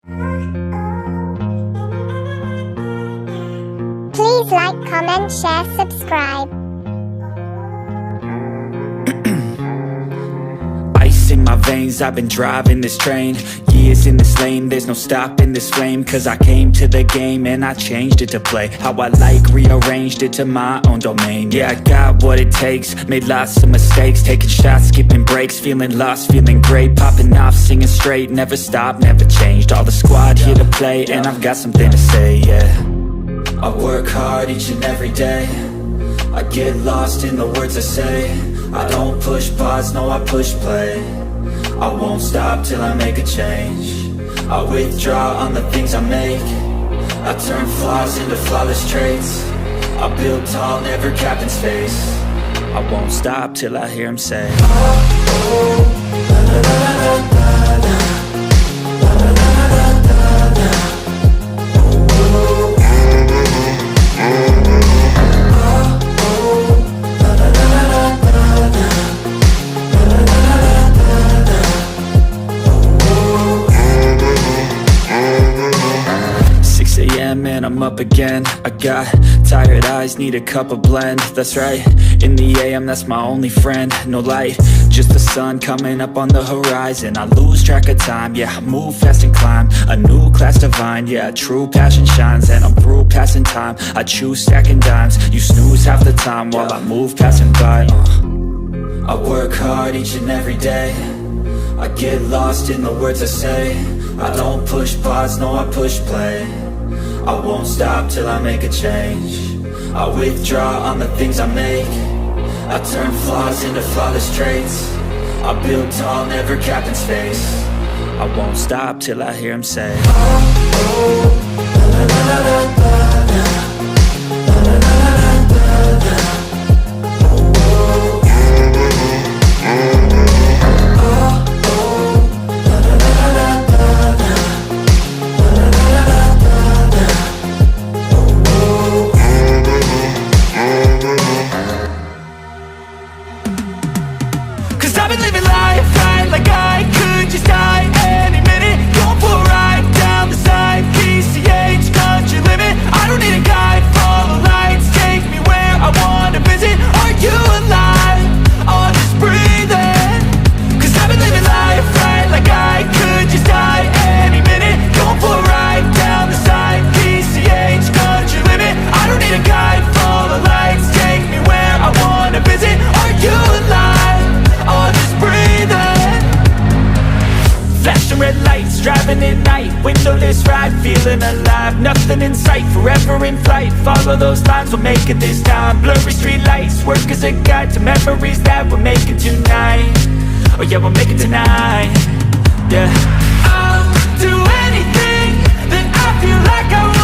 Please like, comment, share, subscribe. Ice in my veins, I've been driving this train. Years in this lane, there's no stopping this flame. Cause I came to the game and I changed it to play how I like, rearranged it to my own domain. Yeah, I got what it takes, made lots of mistakes, taking shots, skipping breaks, feeling lost, feeling great, popping off, singing straight, never stopped, never changed. All the squad here to play and I've got something to say, yeah. I work hard each and every day, I get lost in the words I say. I don't push pause, no I push play. I won't stop till I make a change. I withdraw on the things I make. I turn flaws into flawless traits. I build tall, never capped in space. I won't stop till I hear him say, oh, oh, la, la, la, la, la, la. La, la, la, la, la, la. Oh, oh. 6 a.m. and I'm up again. I got tired eyes, need a cup of blend. That's right, in the AM, that's my only friend. No light, just the sun coming up on the horizon. I lose track of time, yeah, I move fast and climb a new class divine, yeah, true passion shines. And I'm through passing time, I choose stacking dimes. You snooze half the time while I move passing by. I work hard each and every day, I get lost in the words I say. I don't push pause, no I push play. I won't stop till I make a change. I withdraw on the things I make. I turn flaws into flawless traits. I build tall, never capped in space. I won't stop till I hear him say, oh, oh, la, la, la, la, la, la. La, la, la, la, la, la. Oh, oh. Driving at night, windowless ride, feeling alive. Nothing in sight, forever in flight. Follow those lines, we'll make it this time. Blurry street lights, work as a guide to memories that we're making tonight. Oh yeah, we'll make it tonight. Yeah, I'll do anything that I feel like I want.